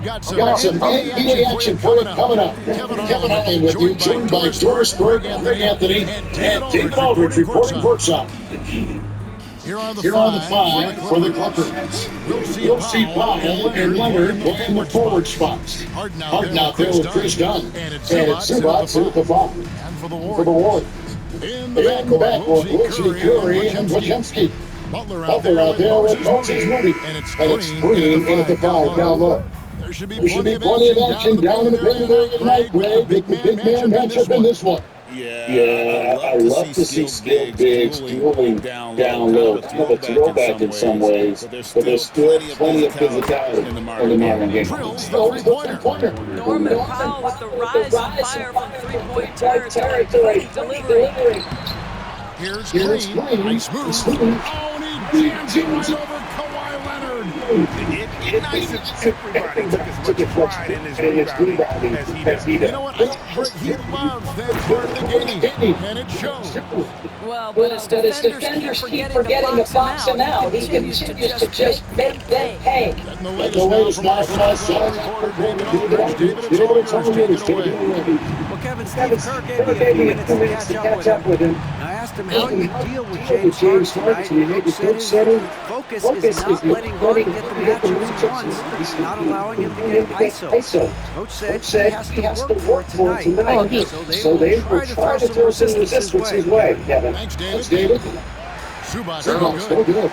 Got some NBA action for you coming up. Kevin Allen with you, joined by Doris Berg, Greg Anthony, and David Aldridge reporting courtside. Here are the five for the Clippers. You'll see Powell and Leonard playing the forward spots. Harden out there with Chris Dunn. And it's Zubac at the bottom. And for the Warriors. In the backcourt, we'll see Curry and Wojciechowski. Butler out there with Moses Moody. And it's Green in at the 5 down low. There should be plenty of action down in the paint area tonight, Greg. Big man matchup in this one. Yeah, I love to see skilled bigs dueling down low. Kind of a throwback in some ways, but there's still plenty of physicality in the modern game. Norman Powell with the rise and fire from three-point territory, delivering. Here's Green. Nice move. Oh, and he jams right over Kawhi Leonard. It's nice that everybody took as much pride in his rebounding as he does. You know what? He loves that part of the game, and it shows. Well, but his defenders keep forgetting to box him out. He continues to just make them pay. And the latest now from our son. Well, Kevin, Steve Kerr gave me a few minutes to catch up with him. I asked him, how do you deal with James Harden tonight? Coach said his focus is not letting Harden get the matchups he wants, not allowing him to get ISO. Coach said he has to work for it tonight. So they will try to throw some resistance his way, Kevin. Thanks, David. Zubac still good.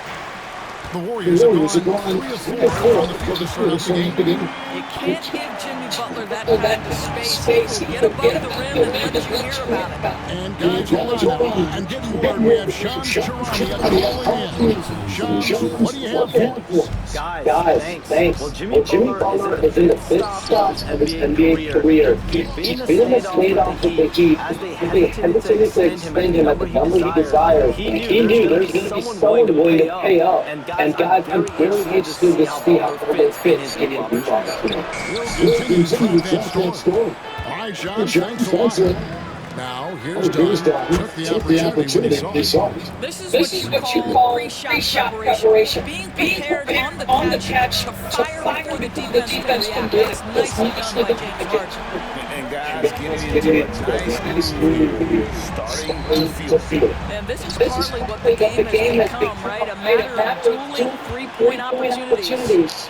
The Warriors are going 3 of 4 on the start of the game. You can't give Jimmy Butler that kind of space. Get above the rim and let you hear about it. And guys, hold on. I'm getting word. We have Sean Charania calling in. Sean, what do you have for us? Guys, thanks. Well, Jimmy Butler is in the 5th stop of his NBA career. He's been the leadoff of the Heat. They hesitated to extend him at the number he desires. He knew there's going to be someone willing to pay up. And guys, I'm very interested to see how they fit in his defense. We'll continue to track that story. All right, Sean, thanks a lot. Now, here's Dunn. Took the opportunity. He saw it. This is what you call pre-shot preparation. Being prepared on the catch to fire before the defense can do it. It's nicely done by James Harden. And guys getting into a nice move, starting to feel it. And this is partly what the game has become, right? A matter of dueling three-point opportunities.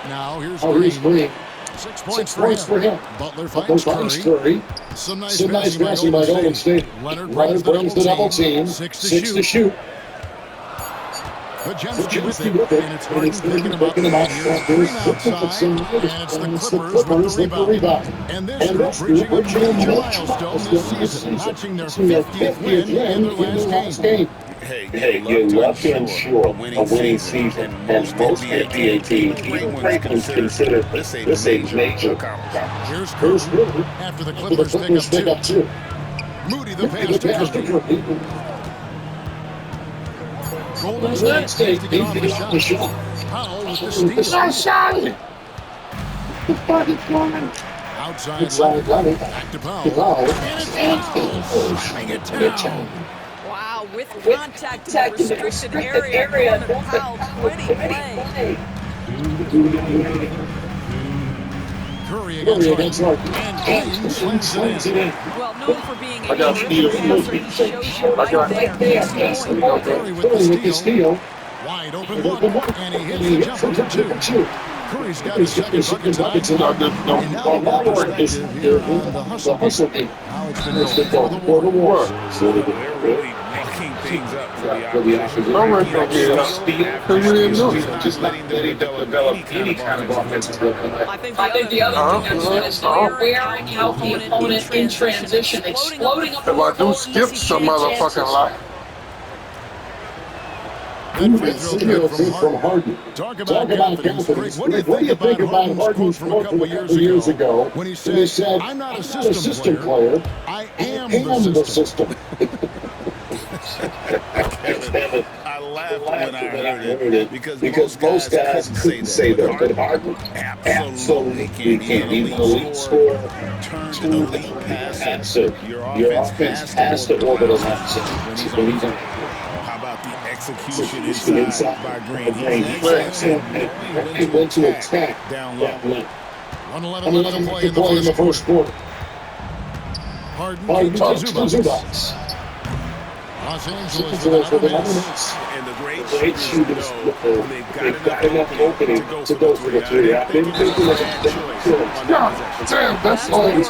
Now, here's Green. 6 points for him. Butler finds Curry. Some nice passing by Golden State. Leonard brings the double team. 6 to shoot. Wojciechowski with it, and it's Harden picking him up. Green outside, and it's the Clippers with the rebound. And this group reaching a new milestone this season, notching their 50th win in their last game. Hey, you love to ensure a winning season, and most NBA teams, even Ravens, consider this a major accomplishment. Here's Curry after the Clippers pick up 2. Moody the pass to Curry. Golden State taking on the shot. Powell with the steal. Outside Leonard. Back to Powell. And slamming it down. Wow, with contact in the restricted area. Powell, pretty play. Curry against Harden. And slings it in. Well, known for being a passer, he shows you right there. Curry with the steal. Wide open look, and he hits the jumper for 2. Curry's got his second bucket tonight. And now the hustle game. Now it's been for the Warriors. So they're really mucking things up for the opposition. Just letting them develop any kind of offensive rhythm. I think the other thing is wearing out the opponent in transition, exploding up the If I do skip some motherfucking life. That free throw from Harden. Talk about confidence. What do you think about Harden's quote from a couple years ago when he said, I'm not a system player, I am the system. I laughed when I heard it because most guys couldn't say that, but Harden absolutely can. He's an elite scorer, turned elite passer. Your offense has to orbital line. How about the execution inside by Green? He went to attack down low. 1:11 to play in the first quarter. Harden to Zubac. Los Angeles with another miss. And the Great shooters, they've got enough opening to go for the three. I've been thinking of it. Damn, that's all. You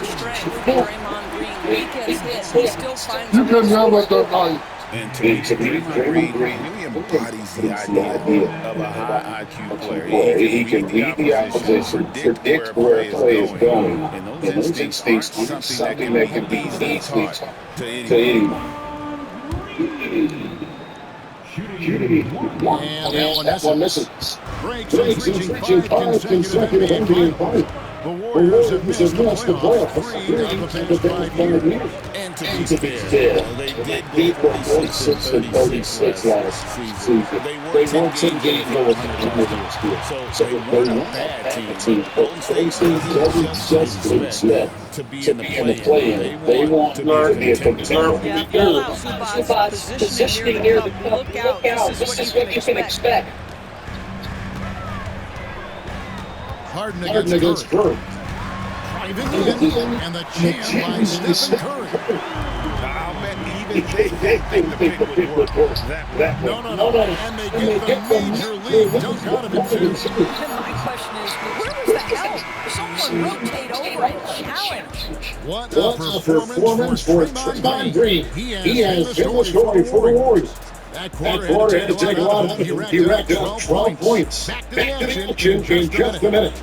You can never deny. And to me, Draymond Green really embodies the idea of a high IQ player. He can read the opposition, predict where a play is going, and those instincts are something that can be easily taught to anyone. And that one misses. Breaks is reaching 5 consecutive NBA points. The The Warriors have Warriors missed have the missed the playoffs playoffs 3 out of the past 5 years. And to be fair, they did beat go the 46 and 36 last season. They won 10 games over the So they weren't a bad team. Golden State doesn't expect to be in the play-in. They want to be a contender. Yeah, full out Zubac's positioning near the cup. Look out, this is what you can expect. Harden against Curry. And the jam by Stephen Curry. I'll bet even they think the pick would work that way. No. And they get the major league dunk out of it, too. My question is, where was the help? Someone rotate over and challenge. What a performance for Draymond Green. He has been the story for the Warriors. That That quarter had to take a lot out of him. He racked up 12 points. Back to the action in just a minute.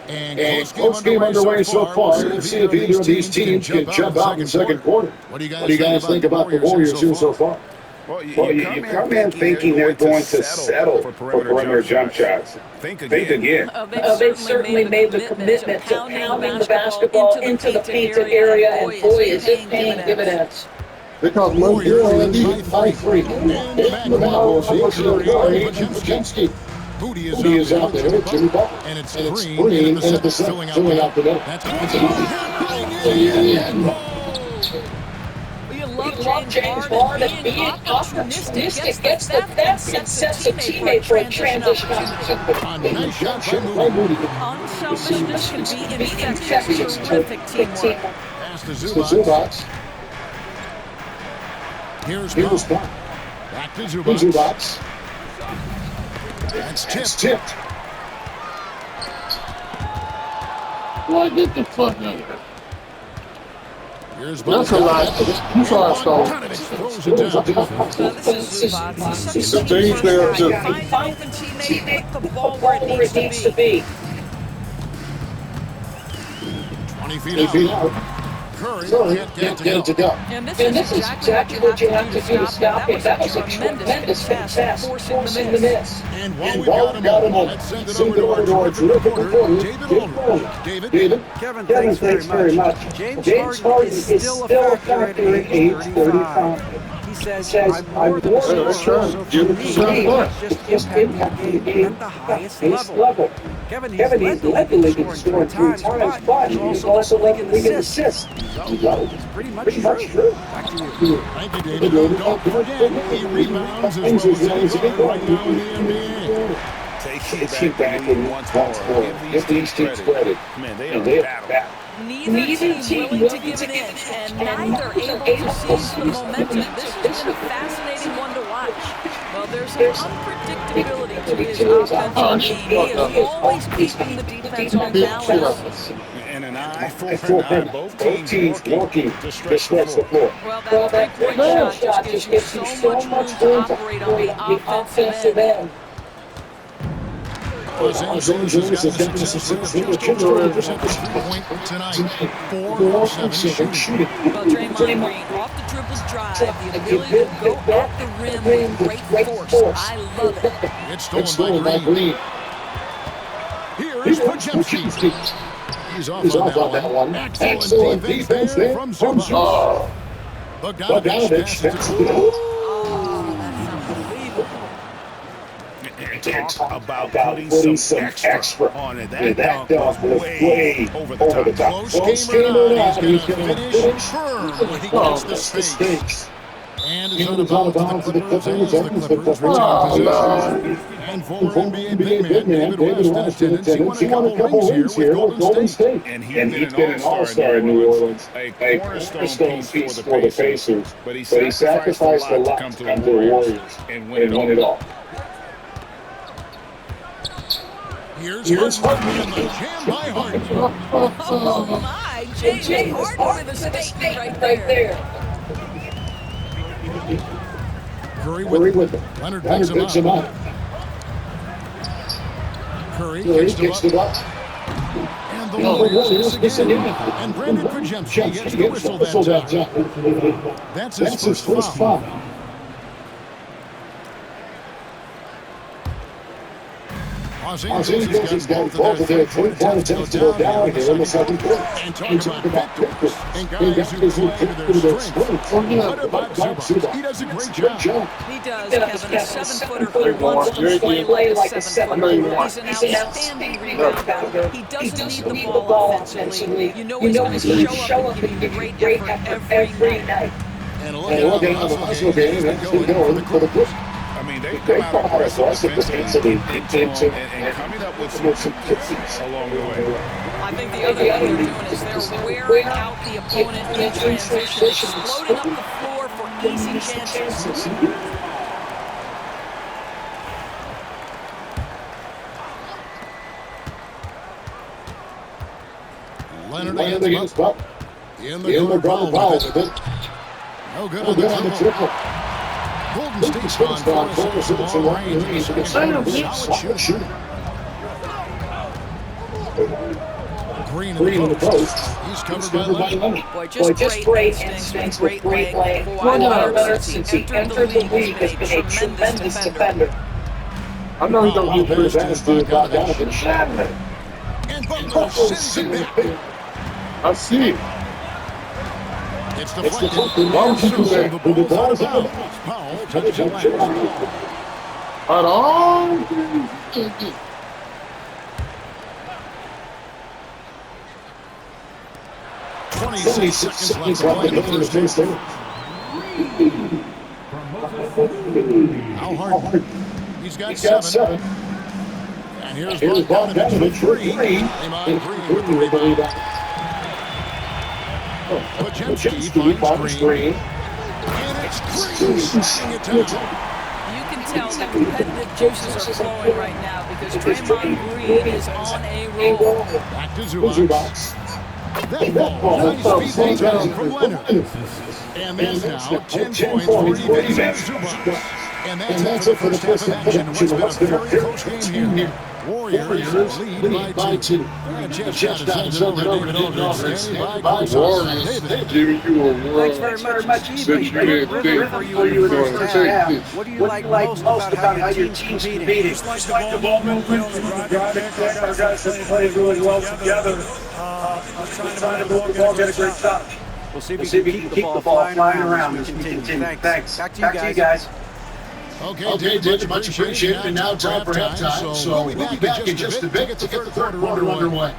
And close game underway so far. Let's see if either of these teams can jump out in the second quarter. What do you guys think about the Warriors here so far? Well, you come in thinking they're going to settle for perimeter jump shots. Think again. They've certainly made the commitment to pounding the basketball into the painted area, and boy, is it paying dividends. Because Warriors lead by 3. In the battle for Podziemski. Booty is out there, Jimmy Butler. And it's Green in at the center, filling out the net. That's You love James Harden being opportunistic, gets the best and sets a teammate for a transition. nice shot by Moody. Unselfishness can be infectious. Terrific teamwork. Pass to Zubac. Here's Ball. Back to Zubac. That's tipped. Boy, get the fuck out of here. Here's That's a lot. You saw us though. Throws it down. This is Zubac. He's It's a such a team player, too. Find the teammate, put the ball where it needs to be. 20 feet out. Curry can't get it to go. And this is exactly what you have to do to stop him. That was a tremendous pass, forcing the miss. And While we got him on, let's send it over to our terrific reporter, David Aldridge. David? Kevin, Kevin, thanks very much. James Harden is still a factor at age 35. He says, I'm more than a scorer, so for me, it's just impacting the game at the highest level. Kevin, he's led the league in scoring 3 times, but he's also led the league in assists. It's pretty much true. Back to you. Thank you, David. Don't forget, he rebounds as well as he right now in the NBA. Take back in once more. Give these teams credit. Man, And they are back. Neither team willing to give it in, and neither able to seize the momentum. This has been a fascinating one to watch. Well, there's an unpredictability to his offensive game. He is always keeping the defense on balance. And an eye for an eye. Both teams working to stretch the floor. Well, that three-point shot just gives you so much room to operate on the offensive end. Los Angeles has gotten us a 6% point tonight. 4 of 7 shooting. Well, Draymond Green, off the dribble drive, the ability to go at the rim with great force. I love it. It's stolen by Green. Here's Podziemski. He's off on that one. Excellent defense there from Zubac. Bogdanovich. Oh, that's unbelievable. talk about putting some extra on it. That dunk was way over the top. Close game or not, he's going to finish firm when he gets the stakes. And it's out of bounds to the Clippers. The Clippers retain possession. And former NBA big man David West in attendance. He won a couple rings here with Golden State. And he's been an all-star in New Orleans, a cornerstone piece for the Pacers. But he sacrificed a lot to come to the Warriors and win it all. Here's Harden in the jam by Harden. Oh my, James Harden with a statement right there. Curry with it. Leonard picks him up. Curry kicks it up. And the Warriors miss again. And Brandon Kujemski gets the whistle that time. That's his first foul. Los Angeles has got both of their three-point attempts to go down here in the second quarter. And talk about victors and guys who play to their strength. What about Zubac? He does a great job. He does, Kevin. A 7-footer who wants to play like a 7-footer. He's an outstanding rebounder. He doesn't need the ball offensively. You know he's going to show up and give you great effort every night. And look at the Muscle game. That's going for the push. I mean, they come out aggressive defensively and coming up with some kisses along the way. I think the other thing they're doing is they're wearing out the opponent in transition, exploding up the floor for easy chances. Leonard against Buck. In the guard foul with it. No good on the triple. Golden State's gone for a long range. Solid shooter. Green in the post. He's covered by Leonard. Boy, just great instincts, great play. Leonard, since he entered the league, has been a tremendous defender. I know he don't get his ass to about that. And Butler sends it back. I see. It's deflected. Why would you do that? The ball's out of bounds. Powell touches the line. At all? 26 seconds left in the first quarter. Al Harden. He's got 7. And here's Bogdanovich for 3. Draymond Green with the rebound. Kujemski finds Green. And it's Green shooting it down. You can tell the competitive juices are flowing right now because Draymond Green is on a roll. Back to Zubac. That ball, nice speed down from Leonard. And that's now 10 points for Zubac. And that's it for the first half of action. What's been a very close game here. Warriors lead by 2. Jeff's got something over by Warriors giving you a world Thanks very much, that you didn't think you were going to take this. What do you like most about how your team's competing? Just like the ball movement, our guys have played really well together. Trying to block the ball, get a great shot. We'll see if we can keep the ball flying around as we continue. Thanks. Back to you guys. Okay, Dave, much appreciated. And now time for halftime. So we'll be back in just a bit to get the third quarter underway.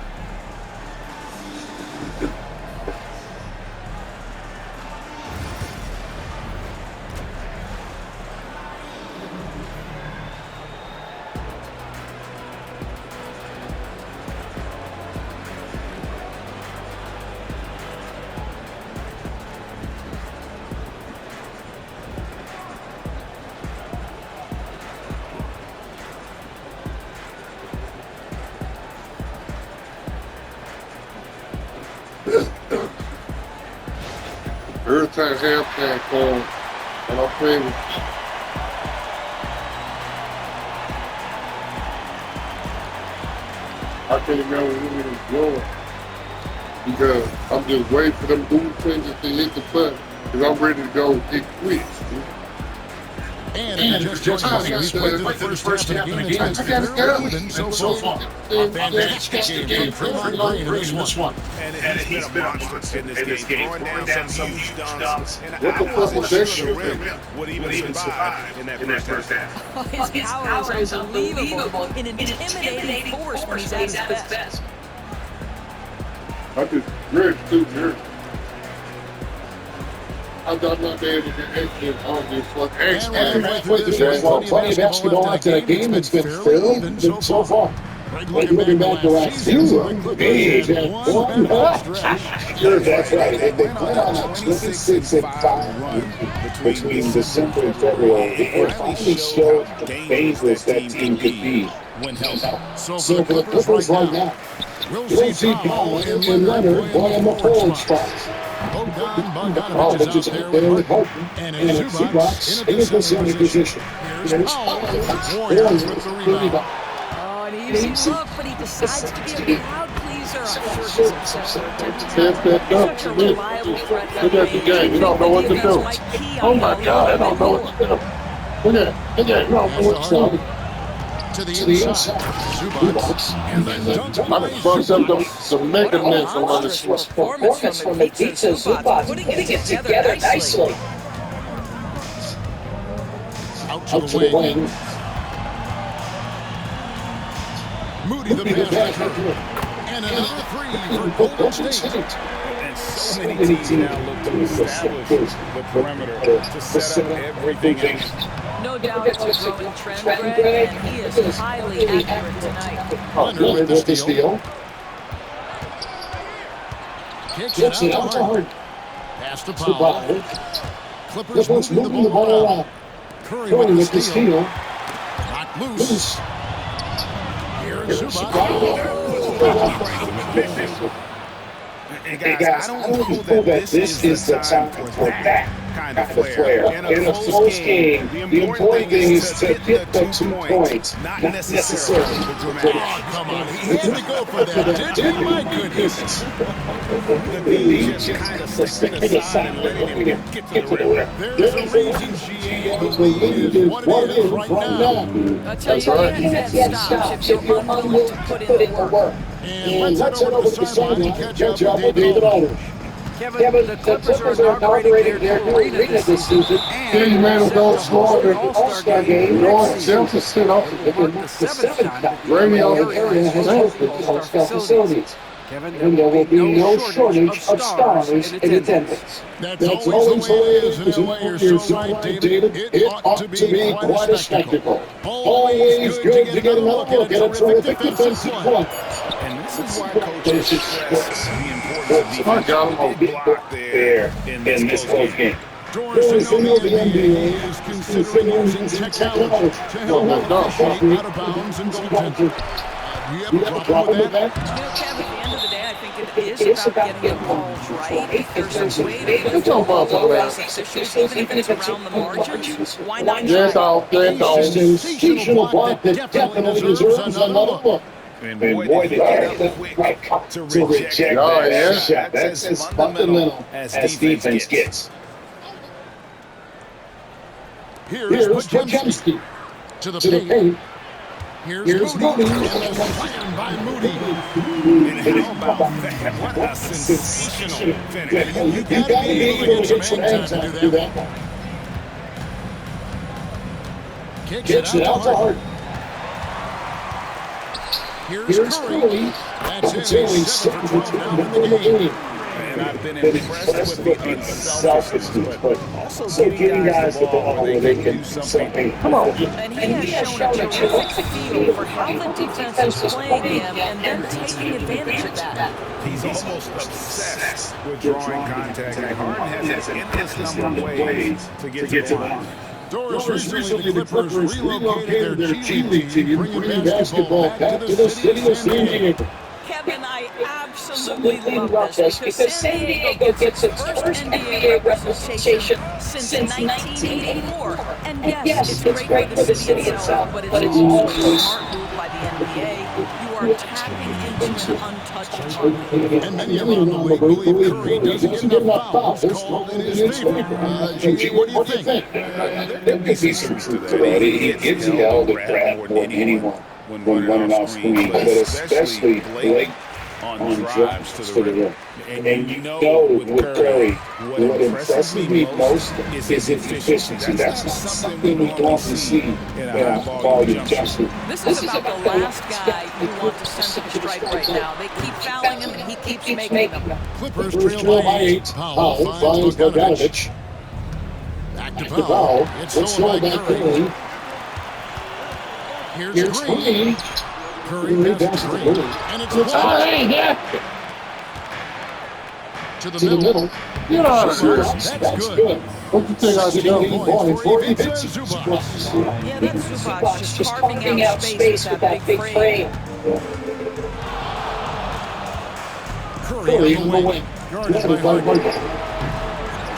Every time halftime comes, and I'm playing with I can't remember when it was going because I'm just waiting for them boom fingers to hit the button because I'm ready to go get quick. And just joining us, he's played through the first half of the game. It's fairly even so far. A fantastic game from Tremont Gray in this one. And he's been a monster in this game, throwing down some huge dunks. And What the fuck was that shit? would even survive in that first half. His power is unbelievable, an intimidating force when he's at his best. I could Rick too, Rick. I thought not be able to get anything on this fucking There's plenty of basketball after that game. It's been filled so far. Looking back to last season, Gage had one Sure, that's right. They played on a 26-5 between December and February. They finally showed the dangerous that team could be. So for the Clippers right now, we'll see Powell and Leonard playing the forward spots. Bogdanovich is out there with Holton and Zubac in a defensive position. Here's Powell. An easy look, but he decides to be a crowd pleaser. I'm sure he's Step that up to me. Look at the game. You don't know what to do. Oh my God, I don't know what to do. Look at it. You don't know what to do. To the inside. Zubac. And then I bumped up some mechanism on this one. Performance from the pizza Zubac, putting it together nicely. out to the wing. Moody the passer. And another three for Golden State. And so many teams now look to establish the perimeter to set up everything else. No doubt it's a growing trend, Greg, and he is highly accurate tonight. Leonard with the steal. Kicks it out to Hart. Pass to Powell. Clippers moving the ball around. Curry with the steal. Knocked loose. Here's Zubac. Hey guys, I don't know that this is the time for that kind of flair. In a close game, the important thing is to get the 2 points, not necessarily the dramatic. Oh, come on. He had to go for that, didn't he? My goodness. The D just kind of slipped it aside and let him get to the rim. There's a reason GA is what it is right now. I'll tell you, you can't stop if you're unwilling to put in the work. And let's head over to the sideline to catch up with David Aldridge. Kevin, the Clippers are inaugurating their new arena this season. These men will go score in the All-Star game. Going self-assist off The seventh time. Radio area has hosted All-Star facilities. Kevin, And there will be no shortage of stars in attendance. That's always the way it is, and you're so right, David. It ought to be quite a spectacle. Always good to get another look at a terrific defensive play. And this is why coaches stress the importance of defense. Big block there in this close game. Doris Signal, the NBA is considering using technology to help negotiate out of bounds and goaltending. Do you have a problem with that? Kev, at the end of the day, I think it is about getting the balls right. If there's a way to get the ball issues, even if it's around the margins, why not try? Sensational block that definitely deserves another look. And boy, they get up quick to reject that shot. That's as fundamental as defense gets. Here's Podziemski to the paint. Here's Moody, and a slam by Moody. And how about that? What a sensational finish. You gotta be able to get some hands to do that. Kicks it out to Hart. Here's Curry. That's it. 7 for 12 down in the game. And I've been impressed with the unselfishness, but also getting guys the ball where they can do something. Come on. And he has shown a terrific feel for how the defense is playing him and then taking advantage of that. He's almost obsessed with drawing contact, and Harden has an endless number of ways to get to the line. Doris recently the Clippers relocated their G League team, bringing basketball back to the city of San Diego. Kevin, I absolutely love this because San Diego gets its first NBA representation since 1984. And yes, it's great for the city itself, but it's also a smart move by the NBA. You are tapping into an untouched target. And many around the league believe Curry doesn't get enough fouls called in his favor. G, what do you think? There may be some truth to that. He gets held and grabbed more than anyone when running off screen, but especially Blake on drives to the rim. And you know with Curry, what impresses me most is his efficiency. That's not something we normally see in a high-volume jumper. This is about the last guy you want to send to the strike right now. They keep fouling him, and he keeps making them. Clippers trail by 8. Powell finds Bogdanovich. Back to Powell. It's stolen by Curry. Here's Green. Curry passes Green. And it's a to the middle. Get out of here. That's good. What do you think I should do? Yeah, that's Zubac just carving out space with that big frame. Curry on the wing. Guarded by White.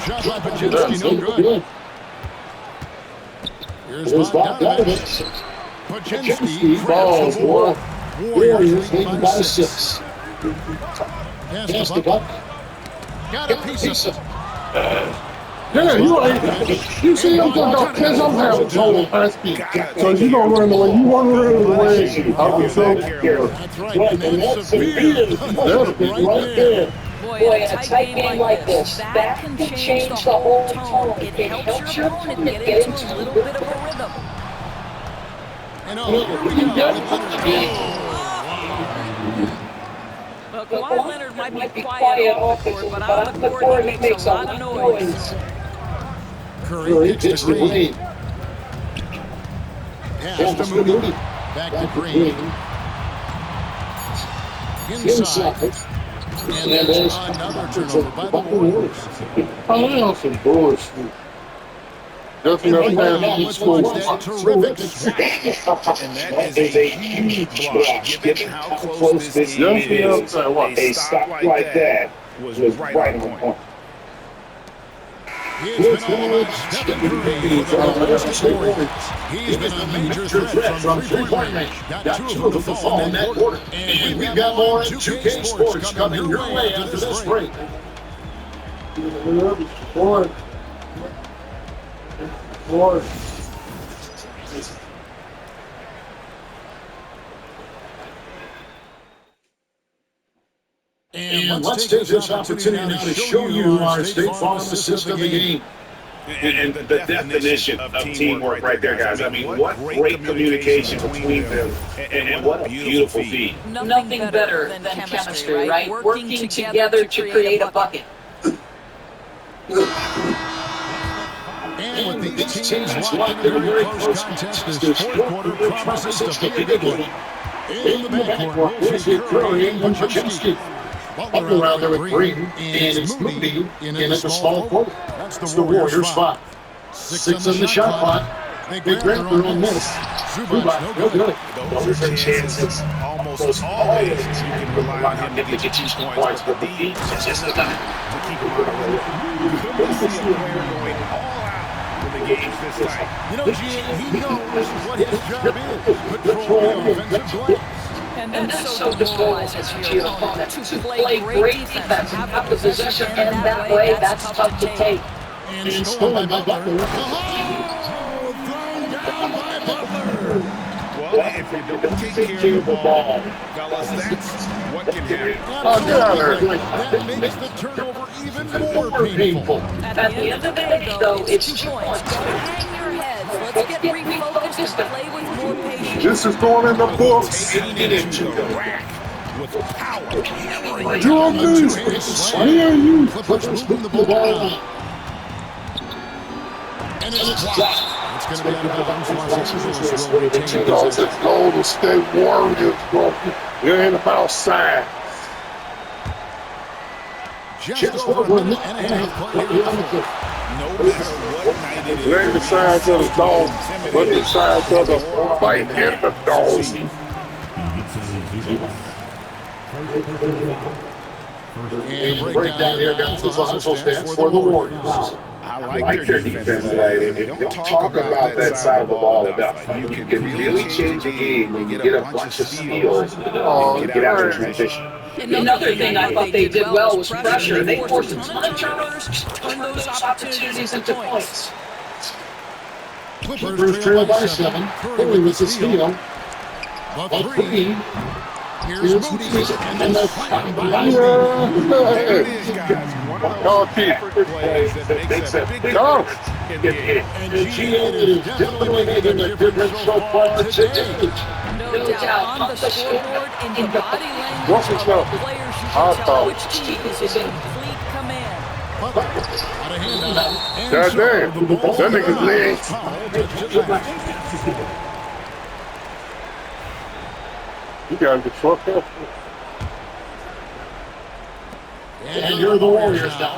Shot by Pachinski, no good. Here's Bogdanovich. Pachinski falls. Warriors leading by 6. Pass the buck. Got a piece of Yeah, you see them talking kids, I'm having trouble asking. So you don't run away. You want to run away. I'll be so careful. That's right. And that's severe. That's right there. Boy, in a tight game like this, that can change the whole tone. It helps your opponent get into a little bit of a rhythm. And here we go. Well, Kawhi Leonard might be quiet off the court, but on the court he makes a lot of noise. Curry hits the Green. Pass to Moody. Back to Green. Inside. And there's another turnover by the Warriors. Oh, that's some bullshit. That's enough time to score. Terrific distraction. And that is a huge block, given how close this game is. A stop like that was right on point. He's been all about Stephen Curry for the Golden Warriors. He's been a major threat from three-point range. Got 2 of them to fall in that quarter. And we've got more in 2K Sports coming your way after this break. And let's take this opportunity now to show you our State Farm assist of the game. And the definition of teamwork right there, guys. I mean, what great communication between them, and what a beautiful feat. Nothing better than chemistry, right? Working together to create a bucket. And with these teams locked in a very close contest, this fourth quarter promises to be a good one. In the backcourt, we'll see Curry and Pachinski. Butler out there with Green, and it's Moody in at the small forward. That's the Warriors' spot. 6 on the shot clock. They grab their own miss. Zubac, no good. Those are chances. Almost always you can rely on him to get you points, but the deep is just enough to keep him out of the way. Good to see a player going all out when the game's this tight. You know, he knows what his job is. Control the offensive glass. And that's so demoralizing to your opponent. To play great defense, have the possession, and that way, that's tough to take. And stolen by Butler. Oh, thrown down by Butler. Well, if you don't take care of the ball, fellas, that's what can happen. Oh, get out of here. That makes the turnover even more painful. At the end of the day, though, it's 2 points. Don't hang your heads. Let's get refocused and play with more patience. This is going in the books. Taking it into the rack with power, hammering You on these? Where are you? Clippers moving the ball out. And it's blocked. It's going to be out of bounds. Los Angeles will retain Because it's Golden State Warriors, bro. You ain't about side. just over a minute and a half play here on the court. No matter what night it is. Let the sides of the dog. Let the sides of the fight in the dog. And breakdown here, guys. This also stands for the Warriors. I like their defense today. They don't talk about that side of the ball enough. You can really change the game when you get a bunch of steals and get out of transition. Another thing I thought they did well was pressure. They forced a ton of turnovers, turned those opportunities into points. Clippers trail by 7. Curry with the steal. But 3. Here's Moody, and they're fighting by Oh, Pete. Go. And G8 is definitely making a difference so far today. No doubt, on the scoreboard, in the body language What's of it the now? players, you can tell which team is in complete command. God damn. That nigga's legs. You gotta get fucked up. And here are the Warriors now.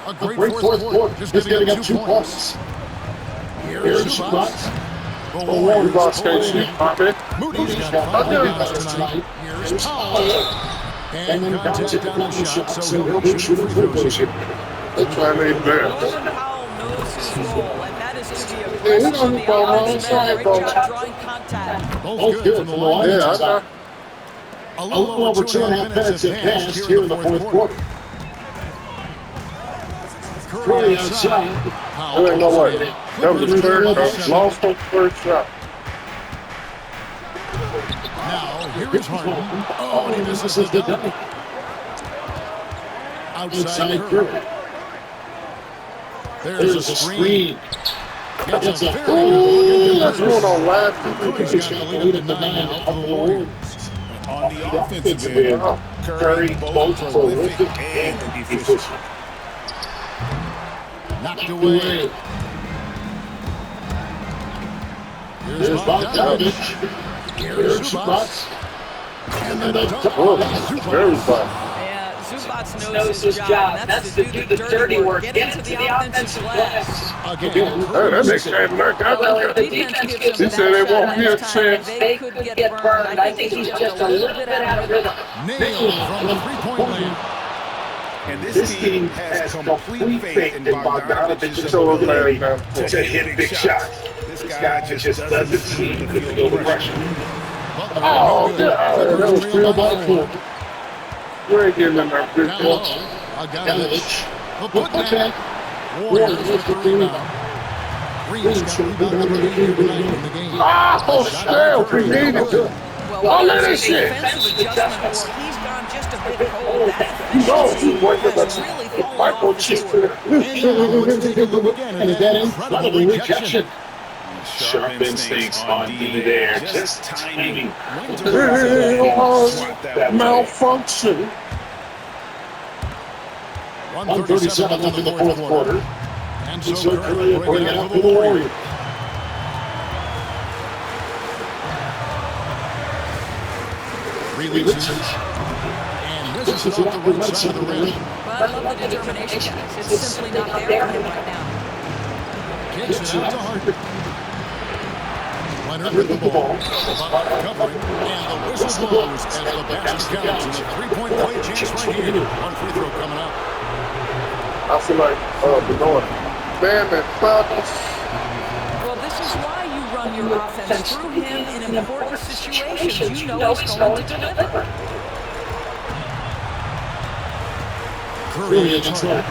A great fourth quarter. Just getting up 2 points. Here's the shots. The Warriors lost KC. Moody's got 5 rebounds tonight. Here's Powell. And then contact down the shot, so he'll be shooting free throws here. That's why they there. Norman Powell knows his role, and that is to be Yeah, aggressive he on don't the ball wrong offensive side, end. Great bro. job drawing contact. Both good from the line. Yeah, I know. A little over 2.5 minutes have passed here in the fourth quarter. Curry outside. There ain't no way. That was the third, lost on the first shot. Now, here is Harden. Oh, and he misses the dunk. Outside Curry. There's a screen. Gets a very good That's going on last. Curry's got the lead at 9 of the Warriors. On the offensive end, Curry both prolific and efficient. Knocked away. Here's Bogdanovich. Here's Zubats. And then a dunk. Very fast. Yeah, Zubats knows his job, and that's to do the dirty work, get into the offensive glass. Again, Hey, that nigga can't knock out Well, that the guy. defense gives He him said they that won't be a time, chance. they could get burned. I think he's just a little bit out of rhythm. nailed from the three-point line. And this team has complete faith in Bogdanovich's So ability man, to hit big shots. This guy just doesn't seem to feel the pressure. Oh, God. That was real by 4. You ain't getting in that big Now, ball. Bogdanovich. The putback. Warriors with the rebound. Green's got rebound number 8 here tonight in the game. Oh, still, we need it. Well, look at this this shit. defensive adjustment where he's gone just a bit cold. That You know, efficiency he's working has with really the fallen Michael off the Chip. board. And that incredible rejection. Sharp instincts on D there. Just timing. Malfunction. 1:37 left in the fourth quarter. And so Curry will bring it up for the Warriors. Releases. And this is off the right side of the rim. But I love the determination, guys. It's simply not there for him right now. Kicks it out to Harden. Leonard with the ball. Buck covering. And the whistle blows as the basket counts. And a three-point play chance right here. One free throw coming up. I feel like, the North. Man, that Falcons. Well, this is why you run your offense through him in important situations. You know he's going to deliver. Curry against Harden.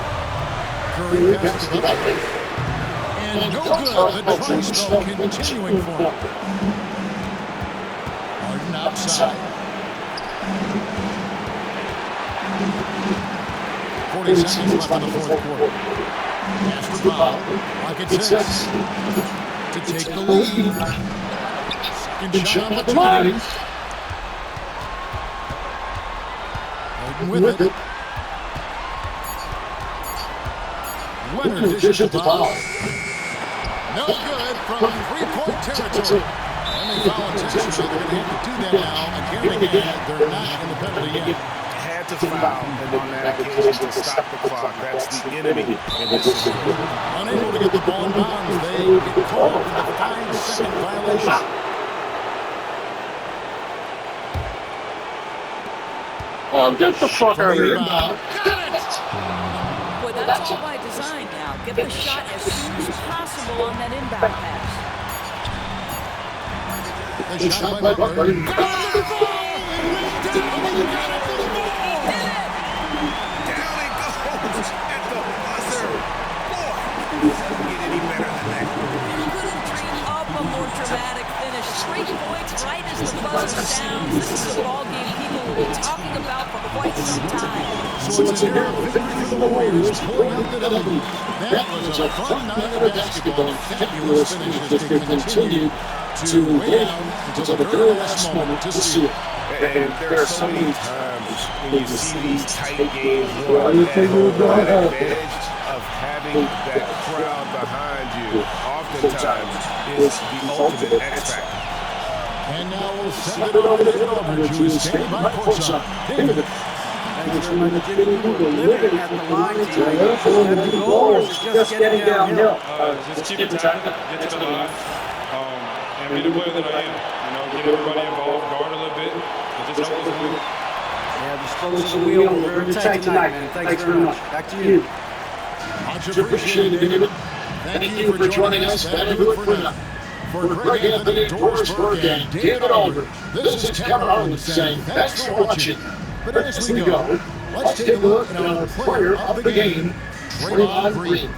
Curry passes it up. And no good. The try spell continuing for him. Harden outside. 40 seconds left in the fourth quarter. Pass for Powell. Rocket 6 to take the lead. Second shot opportunity. Harden with it. Leonard dishes to Powell. No good from three-point territory. And they foul intentionally. They're going to have to do that now. Again, they're not in the penalty yet. Had to foul on that occasion to stop the clock. That's the enemy in this scenario. Unable to get the ball in bounds, they get caught in the 5-second violation. Oh, get the fuck out of here. Boy, Boy, that's all by design now. Get the shot as soon as possible on that inbound pass. The shot by Butler. Down it goes at the buzzer. Boy, doesn't get any better than that. Couldn't dream up a more dramatic finish. 3 points right as the buzzer sounds. This is a ball game people will be talking about for quite some time. So it's a victory for the Warriors, pulling out the W. That was a fun night of basketball. Fabulous finish as they continue to wait until the very last moment to see it. And there are so many times when you see these tight games where that advantage of having that crowd behind you oftentimes is the ultimate X factor. And now we'll send it over to Hillman, who is standing by courtside. David. Thanks very much, Jimmy. You were living at the line tonight. And the goal is just getting downhill. Just keep it tight, get to the line, and be the player that I am. You know, get everybody involved, guard a little bit, and just help us move. Yeah, the spokes of the wheel were very tight tonight, man. Thanks very much. Back to you. Much appreciated, David. Thank you for joining us. That'll do it for now. For Greg Anthony, Doris Berg, and David Aldridge, this is Kevin Harlan saying thanks for watching. But as we go, let's take a look at our player of the game, Draymond Green.